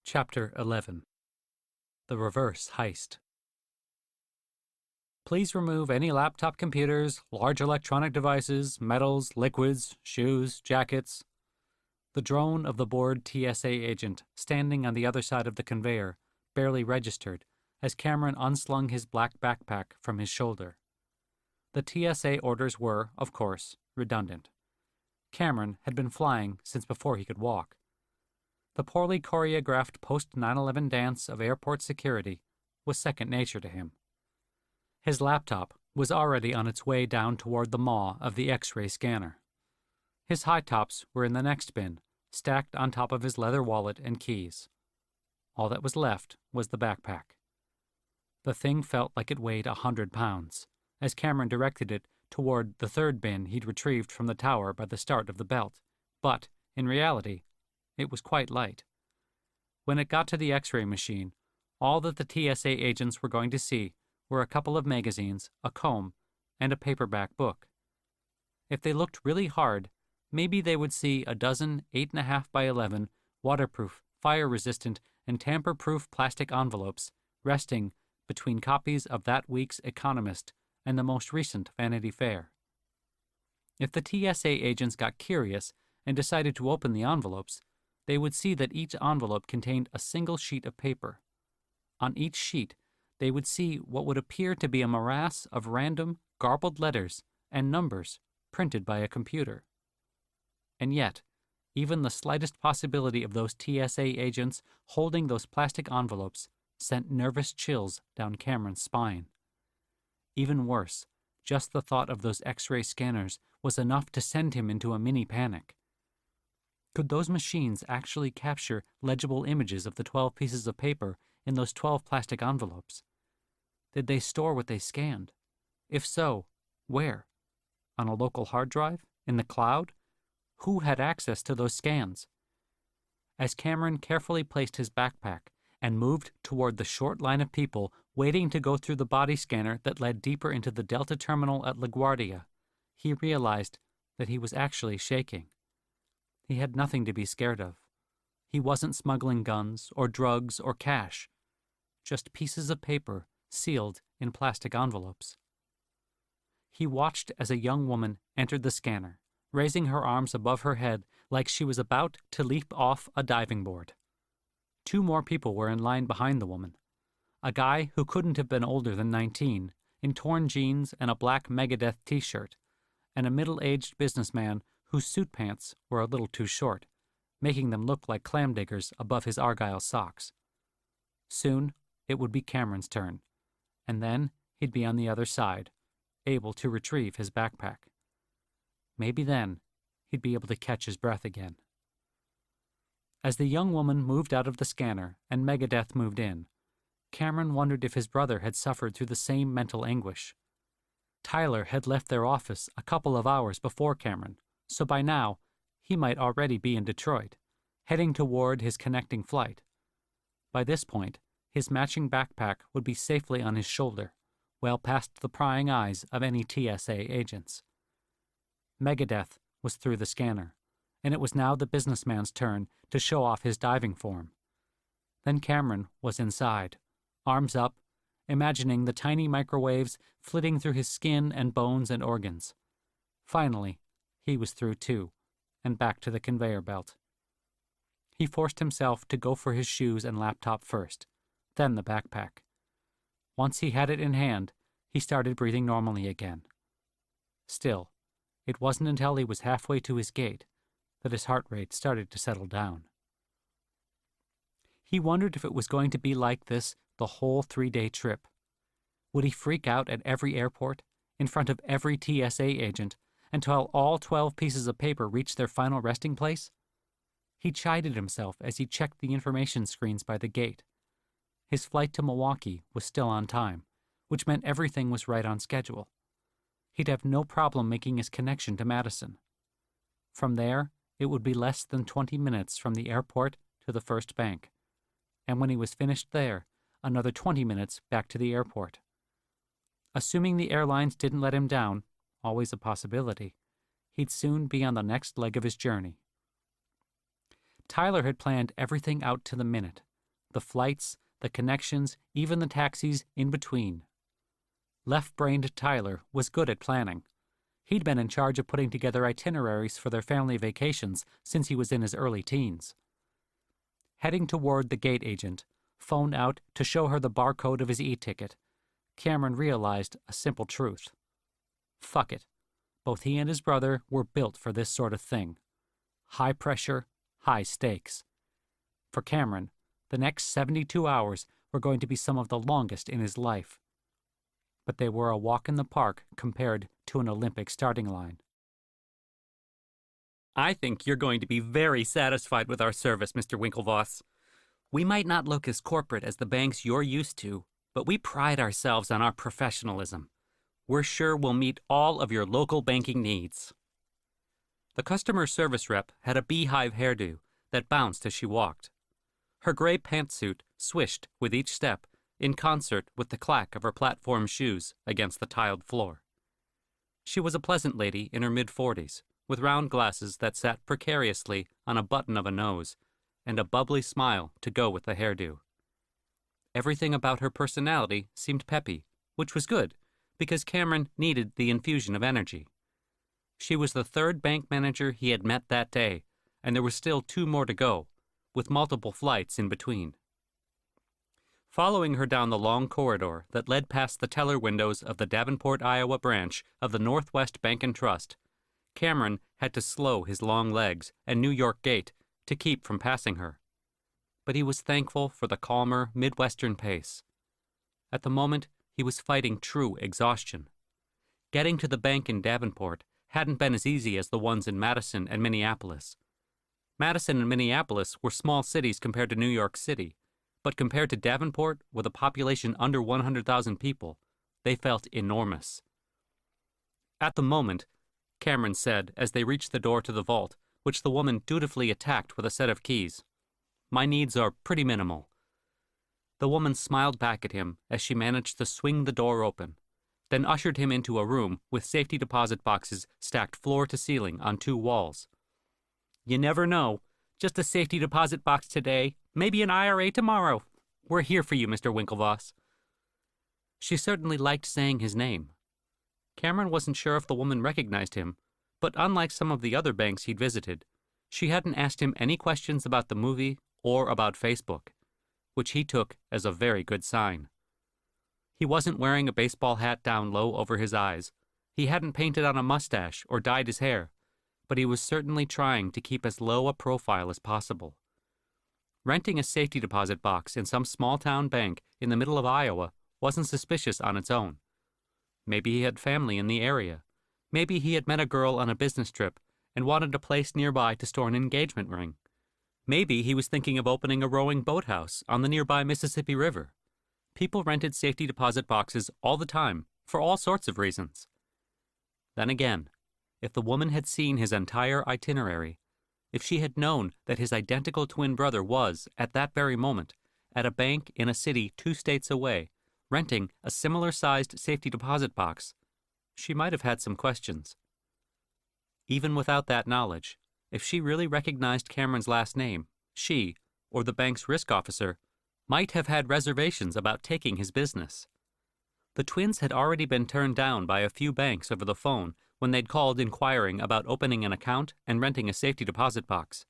Chapter 11. The Reverse Heist. Please remove any laptop computers, large electronic devices, metals, liquids, shoes, jackets. The drone of the bored TSA agent, standing on the other side of the conveyor, barely registered as Cameron unslung his black backpack from his shoulder. The TSA orders were, of course, redundant. Cameron had been flying since before he could walk. The poorly choreographed post-9/11 dance of airport security was second nature to him. His laptop was already on its way down toward the maw of the X-ray scanner. His high tops were in the next bin, stacked on top of his leather wallet and keys. All that was left was the backpack. The thing felt like it weighed 100 pounds, as Cameron directed it toward the third bin he'd retrieved from the tower by the start of the belt, but, in reality, it was quite light. When it got to the X-ray machine, all that the TSA agents were going to see were a couple of magazines, a comb, and a paperback book. If they looked really hard, maybe they would see a dozen 8.5 by 11 waterproof, fire-resistant, and tamper-proof plastic envelopes resting between copies of that week's Economist and the most recent Vanity Fair. If the TSA agents got curious and decided to open the envelopes, they would see that each envelope contained a single sheet of paper. On each sheet, they would see what would appear to be a morass of random, garbled letters and numbers printed by a computer. And yet, even the slightest possibility of those TSA agents holding those plastic envelopes sent nervous chills down Cameron's spine. Even worse, just the thought of those X-ray scanners was enough to send him into a mini panic. Could those machines actually capture legible images of the 12 pieces of paper in those 12 plastic envelopes? Did they store what they scanned? If so, where? On a local hard drive? In the cloud? Who had access to those scans? As Cameron carefully placed his backpack and moved toward the short line of people waiting to go through the body scanner that led deeper into the Delta terminal at LaGuardia, he realized that he was actually shaking. He had nothing to be scared of. He wasn't smuggling guns or drugs or cash, just pieces of paper sealed in plastic envelopes. He watched as a young woman entered the scanner, raising her arms above her head like she was about to leap off a diving board. 2 more people were in line behind the woman. A guy who couldn't have been older than 19, in torn jeans and a black Megadeth t-shirt, and a middle-aged businessman whose suit pants were a little too short, making them look like clam diggers above his argyle socks. Soon, it would be Cameron's turn, and then he'd be on the other side, able to retrieve his backpack. Maybe then, he'd be able to catch his breath again. As the young woman moved out of the scanner and Megadeth moved in, Cameron wondered if his brother had suffered through the same mental anguish. Tyler had left their office a couple of hours before Cameron, so by now, he might already be in Detroit, heading toward his connecting flight. By this point, his matching backpack would be safely on his shoulder, well past the prying eyes of any TSA agents. Megadeth was through the scanner, and it was now the businessman's turn to show off his diving form. Then Cameron was inside, arms up, imagining the tiny microwaves flitting through his skin and bones and organs. Finally, he was through too, and back to the conveyor belt. He forced himself to go for his shoes and laptop first, then the backpack. Once he had it in hand, he started breathing normally again. Still, it wasn't until he was halfway to his gate that his heart rate started to settle down. He wondered if it was going to be like this the whole 3-day trip. Would he freak out at every airport, in front of every TSA agent, until all 12 pieces of paper reached their final resting place? He chided himself as he checked the information screens by the gate. His flight to Milwaukee was still on time, which meant everything was right on schedule. He'd have no problem making his connection to Madison. From there, it would be less than 20 minutes from the airport to the first bank, and when he was finished there, another 20 minutes back to the airport. Assuming the airlines didn't let him down, always a possibility, he'd soon be on the next leg of his journey. Tyler had planned everything out to the minute, the flights, the connections, even the taxis in between. Left-brained Tyler was good at planning. He'd been in charge of putting together itineraries for their family vacations since he was in his early teens. Heading toward the gate agent, phone out to show her the barcode of his e-ticket, Cameron realized a simple truth. Fuck it. Both he and his brother were built for this sort of thing. High pressure, high stakes. For Cameron, the next 72 hours were going to be some of the longest in his life. But they were a walk in the park compared to an Olympic starting line. I think you're going to be very satisfied with our service, Mr. Winklevoss. We might not look as corporate as the banks you're used to, but we pride ourselves on our professionalism. We're sure we'll meet all of your local banking needs. The customer service rep had a beehive hairdo that bounced as she walked. Her gray pantsuit swished with each step, in concert with the clack of her platform shoes against the tiled floor. She was a pleasant lady in her mid-40s, with round glasses that sat precariously on a button of a nose, and a bubbly smile to go with the hairdo. Everything about her personality seemed peppy, which was good, because Cameron needed the infusion of energy. She was the third bank manager he had met that day, and there were still 2 more to go, with multiple flights in between. Following her down the long corridor that led past the teller windows of the Davenport, Iowa branch of the Northwest Bank and Trust, Cameron had to slow his long legs and New York gait to keep from passing her. But he was thankful for the calmer, Midwestern pace. At the moment, he was fighting true exhaustion. Getting to the bank in Davenport hadn't been as easy as the ones in Madison and Minneapolis. Madison and Minneapolis were small cities compared to New York City, but compared to Davenport, with a population under 100,000 people, they felt enormous. At the moment, Cameron said as they reached the door to the vault, which the woman dutifully attacked with a set of keys, "My needs are pretty minimal." The woman smiled back at him as she managed to swing the door open, then ushered him into a room with safety deposit boxes stacked floor to ceiling on 2 walls. "You never know. Just a safety deposit box today, maybe an IRA tomorrow. We're here for you, Mr. Winklevoss." She certainly liked saying his name. Cameron wasn't sure if the woman recognized him, but unlike some of the other banks he'd visited, she hadn't asked him any questions about the movie or about Facebook, which he took as a very good sign. He wasn't wearing a baseball hat down low over his eyes. He hadn't painted on a mustache or dyed his hair, but he was certainly trying to keep as low a profile as possible. Renting a safety deposit box in some small-town bank in the middle of Iowa wasn't suspicious on its own. Maybe he had family in the area. Maybe he had met a girl on a business trip and wanted a place nearby to store an engagement ring. Maybe he was thinking of opening a rowing boathouse on the nearby Mississippi River. People rented safety deposit boxes all the time, for all sorts of reasons. Then again, if the woman had seen his entire itinerary, if she had known that his identical twin brother was, at that very moment, at a bank in a city 2 states away, renting a similar-sized safety deposit box, she might have had some questions. Even without that knowledge, if she really recognized Cameron's last name, she, or the bank's risk officer, might have had reservations about taking his business. The twins had already been turned down by a few banks over the phone when they'd called inquiring about opening an account and renting a safety deposit box.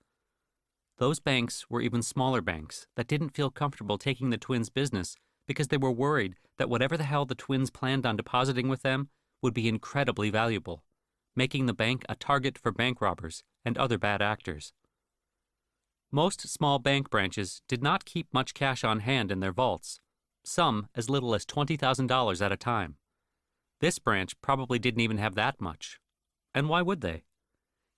Those banks were even smaller banks that didn't feel comfortable taking the twins' business because they were worried that whatever the hell the twins planned on depositing with them would be incredibly valuable, making the bank a target for bank robbers and other bad actors. Most small bank branches did not keep much cash on hand in their vaults, some as little as $20,000 at a time. This branch probably didn't even have that much. And why would they?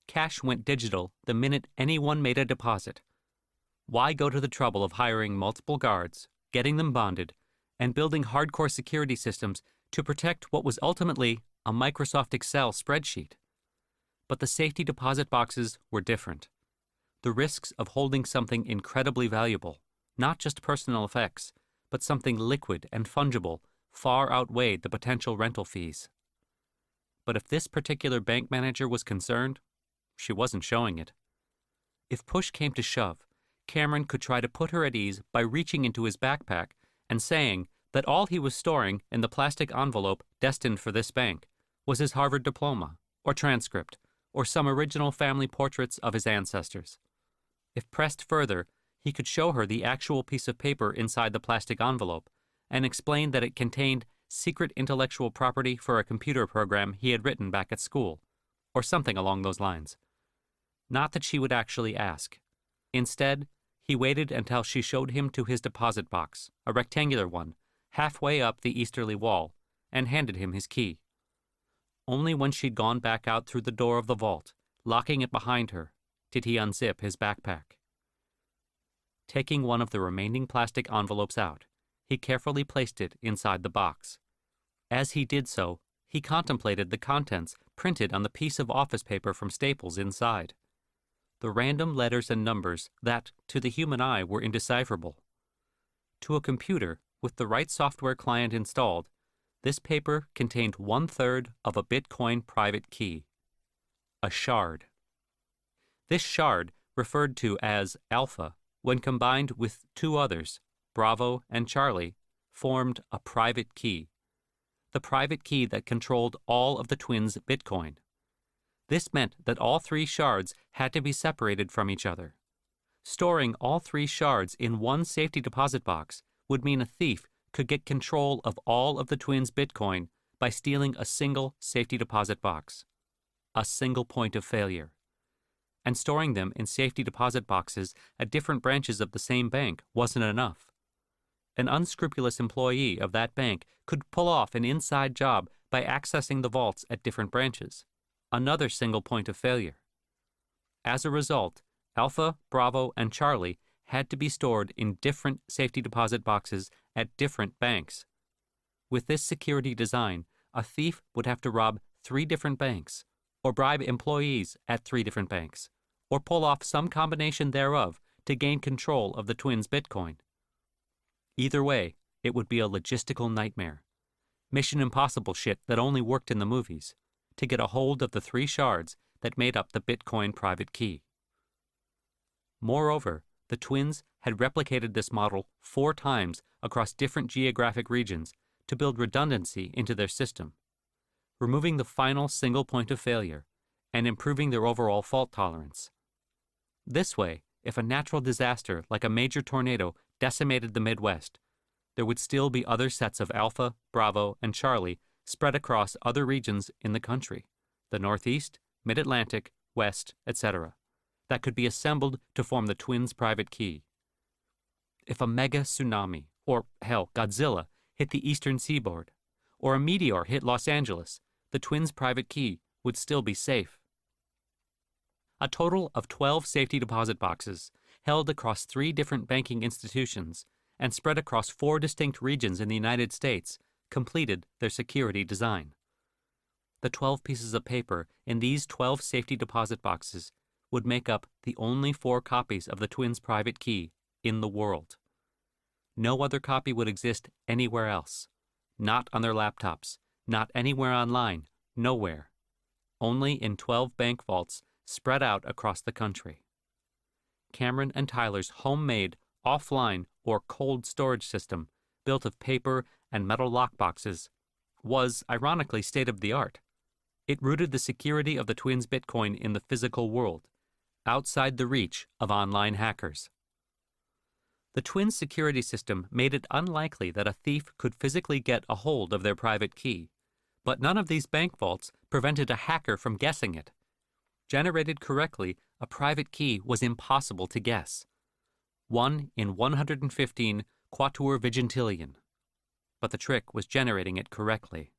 Cash went digital the minute anyone made a deposit. Why go to the trouble of hiring multiple guards, getting them bonded, and building hardcore security systems to protect what was ultimately a Microsoft Excel spreadsheet? But the safety deposit boxes were different. The risks of holding something incredibly valuable, not just personal effects, but something liquid and fungible, far outweighed the potential rental fees. But if this particular bank manager was concerned, she wasn't showing it. If push came to shove, Cameron could try to put her at ease by reaching into his backpack and saying that all he was storing in the plastic envelope destined for this bank was his Harvard diploma, or transcript, or some original family portraits of his ancestors. If pressed further, he could show her the actual piece of paper inside the plastic envelope and explain that it contained secret intellectual property for a computer program he had written back at school, or something along those lines. Not that she would actually ask. Instead, he waited until she showed him to his deposit box, a rectangular one, halfway up the easterly wall, and handed him his key. Only when she'd gone back out through the door of the vault, locking it behind her, did he unzip his backpack. Taking one of the remaining plastic envelopes out, he carefully placed it inside the box. As he did so, he contemplated the contents printed on the piece of office paper from Staples inside. The random letters and numbers that, to the human eye, were indecipherable. To a computer, with the right software client installed, this paper contained 1/3 of a Bitcoin private key. A shard. This shard, referred to as alpha, when combined with two others, Bravo and Charlie, formed a private key. The private key that controlled all of the twins' Bitcoin. This meant that all three shards had to be separated from each other. Storing all three shards in one safety deposit box would mean a thief could get control of all of the twins' Bitcoin by stealing a single safety deposit box. A single point of failure. And storing them in safety deposit boxes at different branches of the same bank wasn't enough. An unscrupulous employee of that bank could pull off an inside job by accessing the vaults at different branches. Another single point of failure. As a result, Alpha, Bravo, and Charlie had to be stored in different safety deposit boxes at different banks. With this security design, a thief would have to rob 3 different banks, or bribe employees at 3 different banks, or pull off some combination thereof to gain control of the twins' Bitcoin. Either way, it would be a logistical nightmare. Mission Impossible shit that only worked in the movies, to get a hold of the 3 shards that made up the Bitcoin private key. Moreover, the twins had replicated this model 4 times across different geographic regions to build redundancy into their system, removing the final single point of failure and improving their overall fault tolerance. This way, if a natural disaster like a major tornado decimated the Midwest, there would still be other sets of Alpha, Bravo, and Charlie spread across other regions in the country, the Northeast, Mid-Atlantic, West, etc., that could be assembled to form the twins' private key. If a mega tsunami, or hell, Godzilla, hit the eastern seaboard, or a meteor hit Los Angeles, the twins' private key would still be safe. A total of 12 safety deposit boxes, held across 3 different banking institutions and spread across 4 distinct regions in the United States, completed their security design. The 12 pieces of paper in these 12 safety deposit boxes would make up the only 4 copies of the twins' private key in the world. No other copy would exist anywhere else. Not on their laptops, not anywhere online, nowhere. Only in 12 bank vaults spread out across the country. Cameron and Tyler's homemade, offline, or cold storage system, built of paper and metal lockboxes, was, ironically, state-of-the-art. It rooted the security of the twins' Bitcoin in the physical world, outside the reach of online hackers. The twins' security system made it unlikely that a thief could physically get a hold of their private key, but none of these bank vaults prevented a hacker from guessing it. Generated correctly, a private key was impossible to guess. 1 in 115 quatuor vigintillion. But the trick was generating it correctly.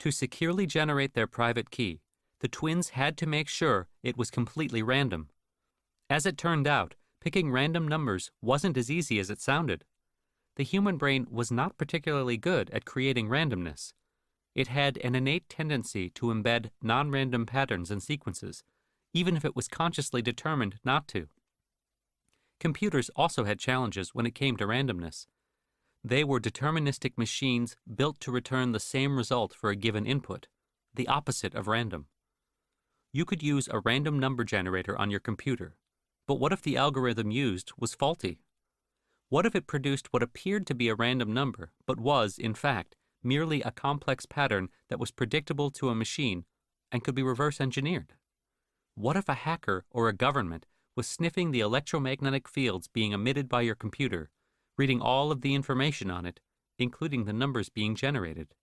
To securely generate their private key, the twins had to make sure it was completely random. As it turned out, picking random numbers wasn't as easy as it sounded. The human brain was not particularly good at creating randomness. It had an innate tendency to embed non-random patterns and sequences, even if it was consciously determined not to. Computers also had challenges when it came to randomness. They were deterministic machines built to return the same result for a given input, the opposite of random. You could use a random number generator on your computer, But what if the algorithm used was faulty? What if it produced what appeared to be a random number, but was, in fact, merely a complex pattern that was predictable to a machine and could be reverse engineered? What if a hacker or a government was sniffing the electromagnetic fields being emitted by your computer, reading all of the information on it, including the numbers being generated?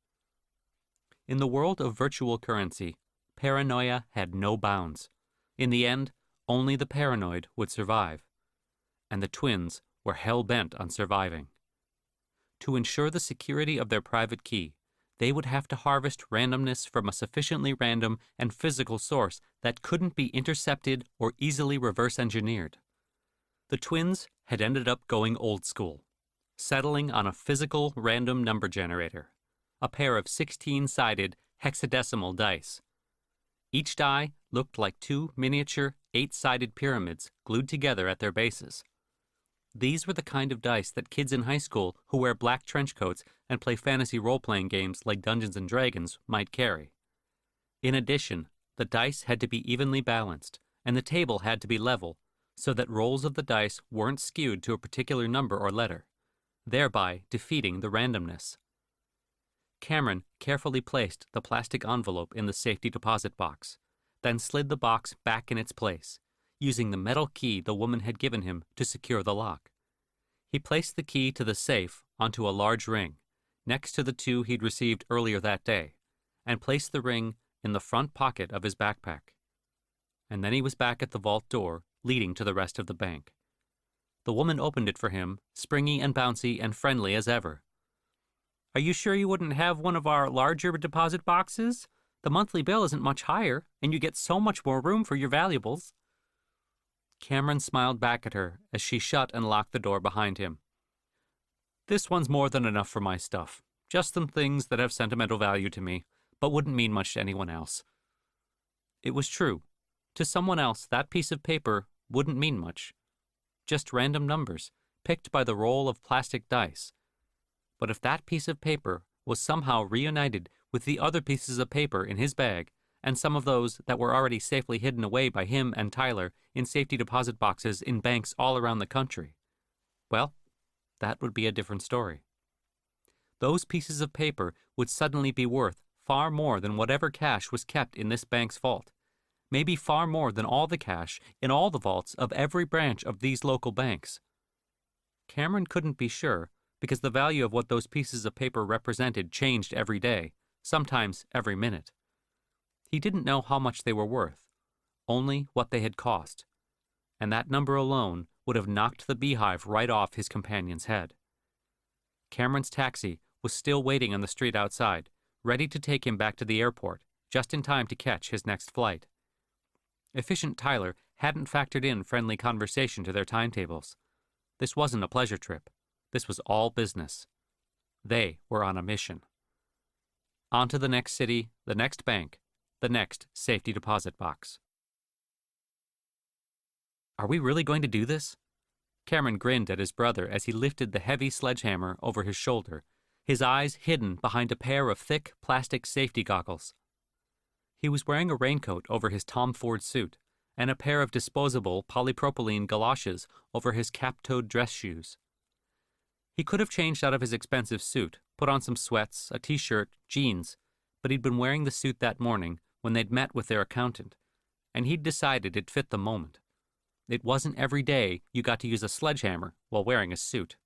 In the world of virtual currency, paranoia had no bounds. In the end, only the paranoid would survive. And the twins were hell-bent on surviving. To ensure the security of their private key, they would have to harvest randomness from a sufficiently random and physical source that couldn't be intercepted or easily reverse engineered. The twins had ended up going old school, settling on a physical random number generator, a pair of 16-sided hexadecimal dice. Each die looked like two miniature 8-sided pyramids glued together at their bases. These were the kind of dice that kids in high school who wear black trench coats and play fantasy role-playing games like Dungeons & Dragons might carry. In addition, the dice had to be evenly balanced, and the table had to be level, so that rolls of the dice weren't skewed to a particular number or letter, thereby defeating the randomness. Cameron carefully placed the plastic envelope in the safety deposit box, then slid the box back in its place, using the metal key the woman had given him to secure the lock. He placed the key to the safe onto a large ring, next to the two he'd received earlier that day, and placed the ring in the front pocket of his backpack. And then he was back at the vault door leading to the rest of the bank. The woman opened it for him, springy and bouncy and friendly as ever. "Are you sure you wouldn't have one of our larger deposit boxes? The monthly bill isn't much higher, and you get so much more room for your valuables." Cameron smiled back at her as she shut and locked the door behind him. "This one's more than enough for my stuff. Just some things that have sentimental value to me, but wouldn't mean much to anyone else." It was true. To someone else, that piece of paper wouldn't mean much. Just random numbers, picked by the roll of plastic dice. But if that piece of paper was somehow reunited with the other pieces of paper in his bag, and some of those that were already safely hidden away by him and Tyler in safety deposit boxes in banks all around the country, well, that would be a different story. Those pieces of paper would suddenly be worth far more than whatever cash was kept in this bank's vault, maybe far more than all the cash in all the vaults of every branch of these local banks. Cameron couldn't be sure, because the value of what those pieces of paper represented changed every day, sometimes every minute. He didn't know how much they were worth, only what they had cost, and that number alone would have knocked the beehive right off his companion's head. Cameron's taxi was still waiting on the street outside, ready to take him back to the airport, just in time to catch his next flight. Efficient Tyler hadn't factored in friendly conversation to their timetables. This wasn't a pleasure trip. This was all business. They were on a mission. On to the next city, the next bank, the next safety deposit box. "Are we really going to do this?" Cameron grinned at his brother as he lifted the heavy sledgehammer over his shoulder, his eyes hidden behind a pair of thick plastic safety goggles. He was wearing a raincoat over his Tom Ford suit and a pair of disposable polypropylene galoshes over his cap-toed dress shoes. He could have changed out of his expensive suit, put on some sweats, a t-shirt, jeans, but he'd been wearing the suit that morning when they'd met with their accountant, and he'd decided it fit the moment. It wasn't every day you got to use a sledgehammer while wearing a suit.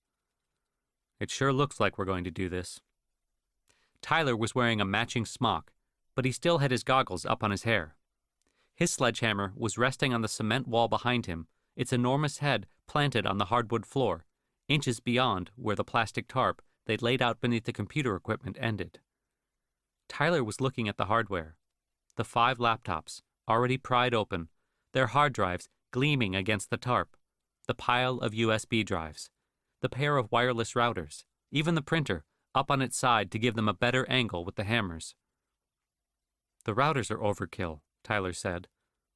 "It sure looks like we're going to do this." Tyler was wearing a matching smock, but he still had his goggles up on his hair. His sledgehammer was resting on the cement wall behind him, its enormous head planted on the hardwood floor, inches beyond where the plastic tarp they'd laid out beneath the computer equipment ended. Tyler was looking at the hardware. The 5 laptops, already pried open, their hard drives gleaming against the tarp, the pile of USB drives, the pair of wireless routers, even the printer, up on its side to give them a better angle with the hammers. "The routers are overkill," Tyler said.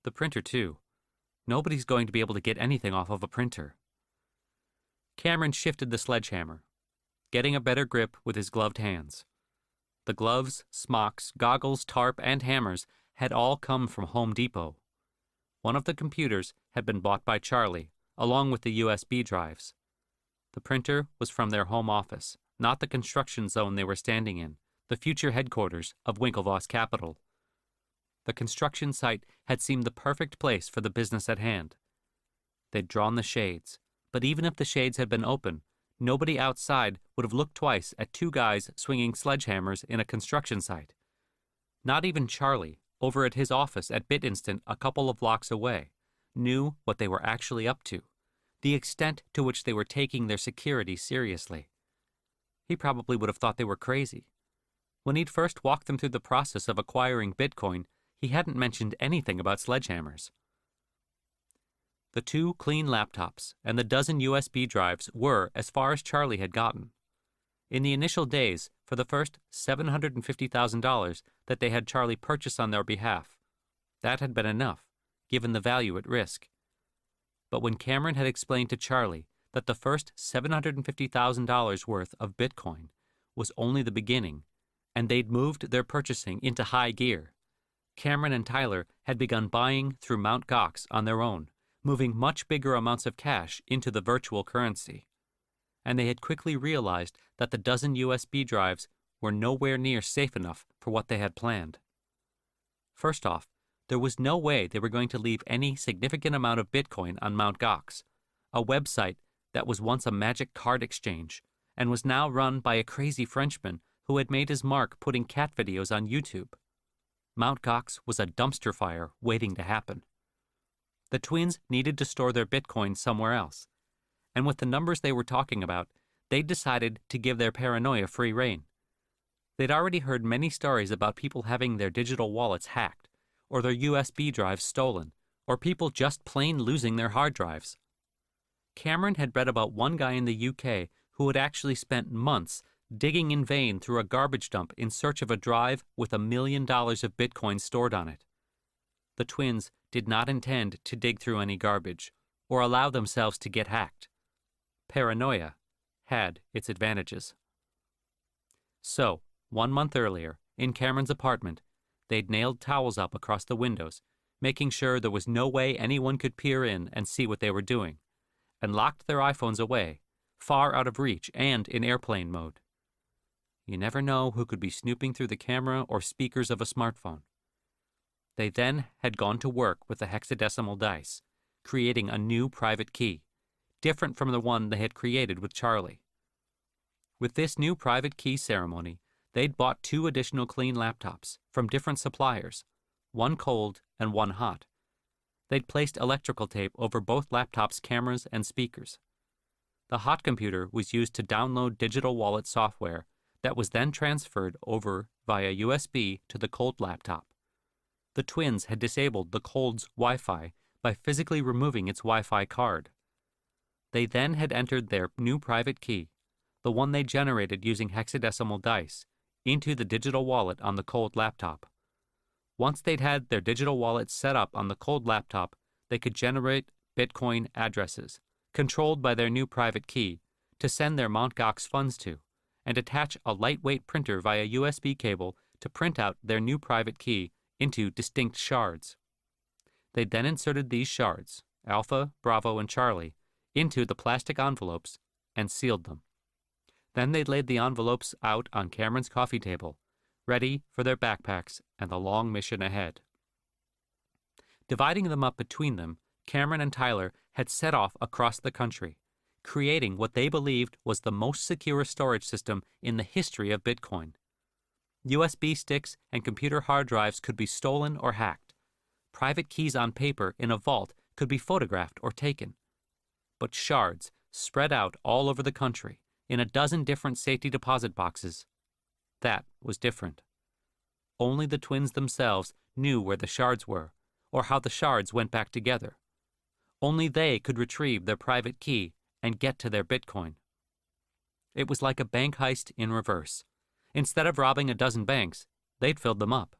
"The printer, too. Nobody's going to be able to get anything off of a printer." Cameron shifted the sledgehammer, getting a better grip with his gloved hands. The gloves, smocks, goggles, tarp, and hammers had all come from Home Depot. One of the computers had been bought by Charlie, along with the USB drives. The printer was from their home office, not the construction zone they were standing in, the future headquarters of Winklevoss Capital. The construction site had seemed the perfect place for the business at hand. They'd drawn the shades, but even if the shades had been open, nobody outside would have looked twice at two guys swinging sledgehammers in a construction site. Not even Charlie, over at his office at BitInstant a couple of blocks away, knew what they were actually up to, the extent to which they were taking their security seriously. He probably would have thought they were crazy. When he'd first walked them through the process of acquiring Bitcoin, he hadn't mentioned anything about sledgehammers. The 2 clean laptops and the dozen USB drives were as far as Charlie had gotten. In the initial days, for the first $750,000 that they had Charlie purchase on their behalf, that had been enough, given the value at risk. But when Cameron had explained to Charlie that the first $750,000 worth of Bitcoin was only the beginning, and they'd moved their purchasing into high gear, Cameron and Tyler had begun buying through Mt. Gox on their own, moving much bigger amounts of cash into the virtual currency. And they had quickly realized that the dozen USB drives were nowhere near safe enough for what they had planned. First off, there was no way they were going to leave any significant amount of Bitcoin on Mt. Gox, a website that was once a magic card exchange and was now run by a crazy Frenchman who had made his mark putting cat videos on YouTube. Mt. Gox was a dumpster fire waiting to happen. The twins needed to store their Bitcoin somewhere else, and with the numbers they were talking about, they'd decided to give their paranoia free rein. They'd already heard many stories about people having their digital wallets hacked, or their USB drives stolen, or people just plain losing their hard drives. Cameron had read about one guy in the UK who had actually spent months digging in vain through a garbage dump in search of a drive with $1 million of Bitcoin stored on it. The twins did not intend to dig through any garbage, or allow themselves to get hacked. Paranoia had its advantages. So, 1 month earlier, in Cameron's apartment, they'd nailed towels up across the windows, making sure there was no way anyone could peer in and see what they were doing, and locked their iPhones away, far out of reach and in airplane mode. You never know who could be snooping through the camera or speakers of a smartphone. They then had gone to work with the hexadecimal dice, creating a new private key, different from the one they had created with Charlie. With this new private key ceremony, they'd bought 2 additional clean laptops from different suppliers, one cold and one hot. They'd placed electrical tape over both laptops' cameras and speakers. The hot computer was used to download digital wallet software that was then transferred over via USB to the cold laptop. The twins had disabled the cold's Wi-Fi by physically removing its Wi-Fi card. They then had entered their new private key, the one they generated using hexadecimal dice, into the digital wallet on the cold laptop. Once they'd had their digital wallet set up on the cold laptop, they could generate Bitcoin addresses, controlled by their new private key, to send their Mt. Gox funds to, and attach a lightweight printer via USB cable to print out their new private key into distinct shards. They then inserted these shards, Alpha, Bravo, and Charlie, into the plastic envelopes and sealed them. Then they laid the envelopes out on Cameron's coffee table, ready for their backpacks and the long mission ahead. Dividing them up between them, Cameron and Tyler had set off across the country, creating what they believed was the most secure storage system in the history of Bitcoin. USB sticks and computer hard drives could be stolen or hacked. Private keys on paper in a vault could be photographed or taken. But shards spread out all over the country in a dozen different safety deposit boxes. That was different. Only the twins themselves knew where the shards were, or how the shards went back together. Only they could retrieve their private key and get to their Bitcoin. It was like a bank heist in reverse. Instead of robbing a dozen banks, they'd filled them up.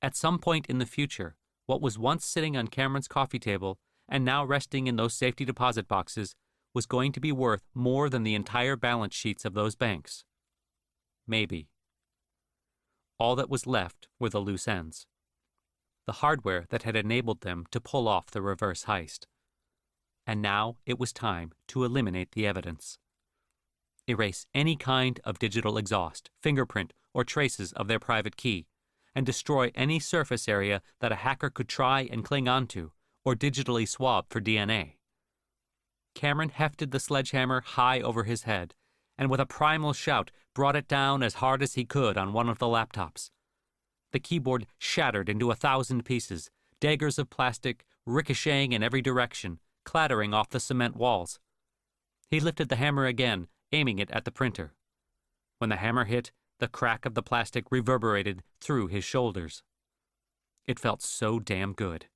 At some point in the future, what was once sitting on Cameron's coffee table and now resting in those safety deposit boxes was going to be worth more than the entire balance sheets of those banks. Maybe. All that was left were the loose ends. the hardware that had enabled them to pull off the reverse heist. And now it was time to eliminate the evidence. Erase any kind of digital exhaust, fingerprint, or traces of their private key, and destroy any surface area that a hacker could try and cling onto, or digitally swab for DNA. Cameron hefted the sledgehammer high over his head, and with a primal shout brought it down as hard as he could on one of the laptops. The keyboard shattered into 1,000 pieces, daggers of plastic ricocheting in every direction, clattering off the cement walls. He lifted the hammer again, aiming it at the printer. When the hammer hit, the crack of the plastic reverberated through his shoulders. It felt so damn good.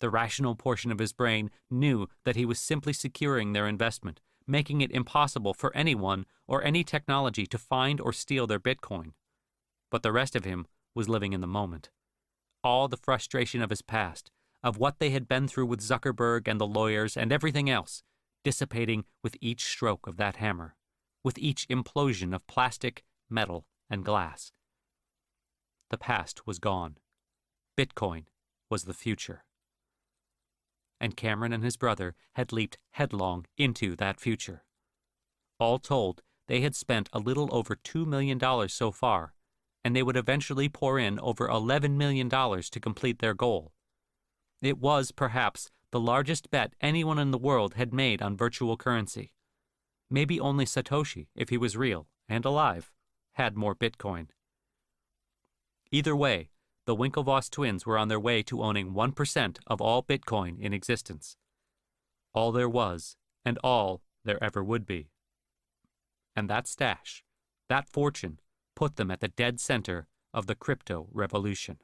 The rational portion of his brain knew that he was simply securing their investment, making it impossible for anyone or any technology to find or steal their Bitcoin. But the rest of him was living in the moment. All the frustration of his past, of what they had been through with Zuckerberg and the lawyers and everything else, dissipating with each stroke of that hammer, with each implosion of plastic, metal, and glass. The past was gone. Bitcoin was the future. And Cameron and his brother had leaped headlong into that future. All told, they had spent a little over $2 million so far, and they would eventually pour in over $11 million to complete their goal. It was, perhaps, the largest bet anyone in the world had made on virtual currency. Maybe only Satoshi, if he was real and alive, had more Bitcoin. Either way, the Winklevoss twins were on their way to owning 1% of all Bitcoin in existence. All there was, and all there ever would be. And that stash, that fortune, put them at the dead center of the crypto revolution.